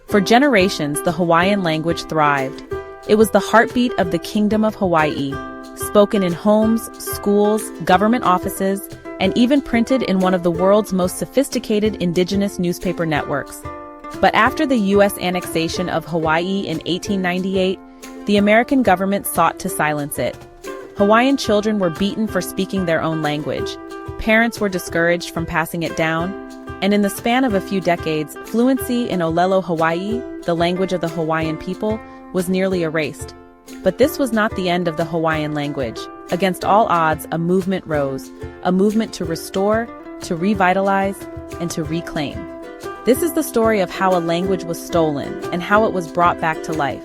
For generations, the Hawaiian language thrived. It was the heartbeat of the Kingdom of Hawaii, spoken in homes, schools, government offices, and even printed in one of the world's most sophisticated indigenous newspaper networks. But after the U.S. annexation of Hawaii in 1898, the American government sought to silence it. Hawaiian children were beaten for speaking their own language. Parents were discouraged from passing it down, and in the span of a few decades, fluency in ʻŌlelo Hawaii, the language of the Hawaiian people, was nearly erased. But this was not the end of the Hawaiian language. Against all odds, a movement rose, a movement to restore, to revitalize, and to reclaim. This is the story of how a language was stolen and how it was brought back to life.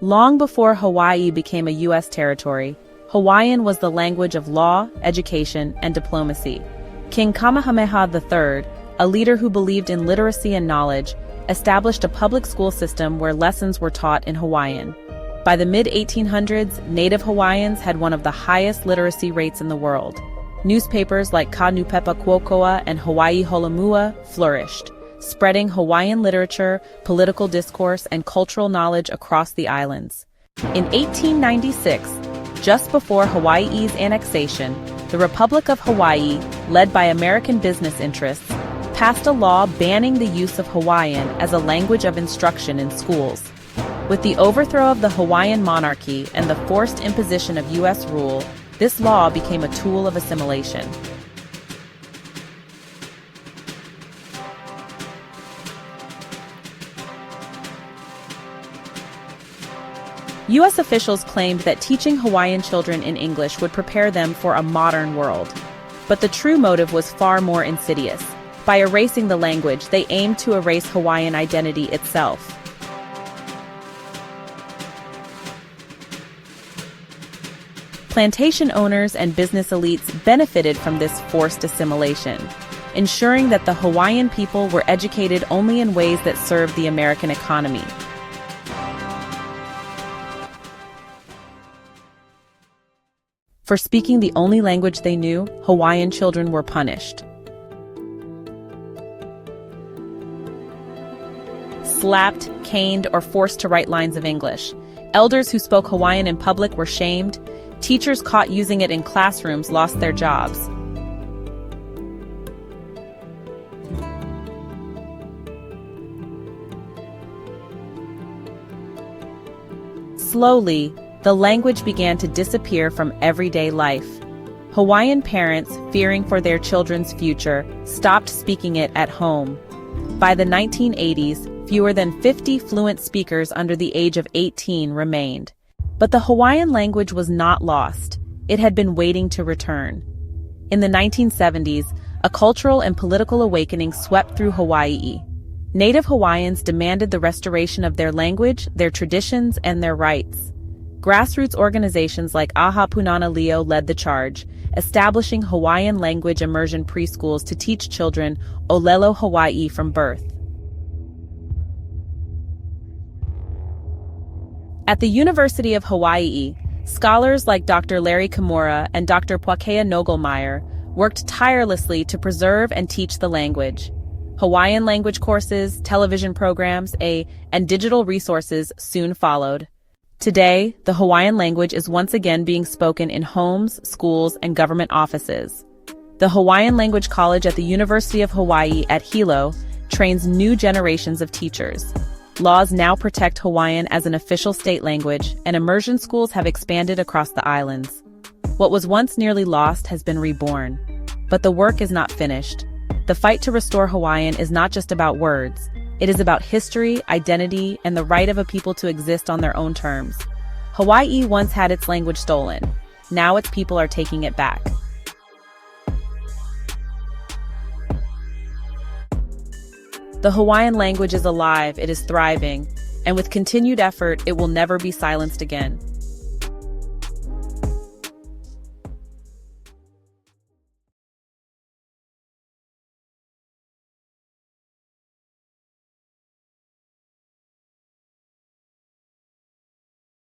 Long before Hawaii became a U.S. territory, Hawaiian was the language of law, education, and diplomacy. King Kamehameha III, a leader who believed in literacy and knowledge, established a public school system where lessons were taught in Hawaiian. By the mid-1800s, native Hawaiians had one of the highest literacy rates in the world. Newspapers like Ka Nupepa Kuokoa and Hawaii Holomua flourished, spreading Hawaiian literature, political discourse, and cultural knowledge across the islands. In 1896, just before Hawaii's annexation, the Republic of Hawaii, led by American business interests, passed a law banning the use of Hawaiian as a language of instruction in schools. With the overthrow of the Hawaiian monarchy and the forced imposition of U.S. rule, this law became a tool of assimilation. U.S. officials claimed that teaching Hawaiian children in English would prepare them for a modern world. But the true motive was far more insidious. By erasing the language, they aimed to erase Hawaiian identity itself. Plantation owners and business elites benefited from this forced assimilation, ensuring that the Hawaiian people were educated only in ways that served the American economy. For speaking the only language they knew, Hawaiian children were punished. Slapped, caned, or forced to write lines of English. Elders who spoke Hawaiian in public were shamed. Teachers caught using it in classrooms lost their jobs. Slowly, the language began to disappear from everyday life. Hawaiian parents, fearing for their children's future, stopped speaking it at home. By the 1980s, fewer than 50 fluent speakers under the age of 18 remained. But the Hawaiian language was not lost. It had been waiting to return. In the 1970s, a cultural and political awakening swept through Hawaii. Native Hawaiians demanded the restoration of their language, their traditions, and their rights. Grassroots organizations like Aha Punana Leo led the charge, establishing Hawaiian language immersion preschools to teach children ʻŌlelo Hawaii from birth. At the University of Hawaii, scholars like Dr. Larry Kimura and Dr. Puakea Nogelmeyer worked tirelessly to preserve and teach the language. Hawaiian language courses, television programs, and digital resources soon followed. Today, the Hawaiian language is once again being spoken in homes, schools, and government offices. The Hawaiian Language College at the University of Hawaii at Hilo trains new generations of teachers. Laws now protect Hawaiian as an official state language, and immersion schools have expanded across the islands. What was once nearly lost has been reborn. But the work is not finished. The fight to restore Hawaiian is not just about words. It is about history, identity, and the right of a people to exist on their own terms. Hawaii once had its language stolen. Now its people are taking it back. The Hawaiian language is alive, it is thriving, and with continued effort, it will never be silenced again.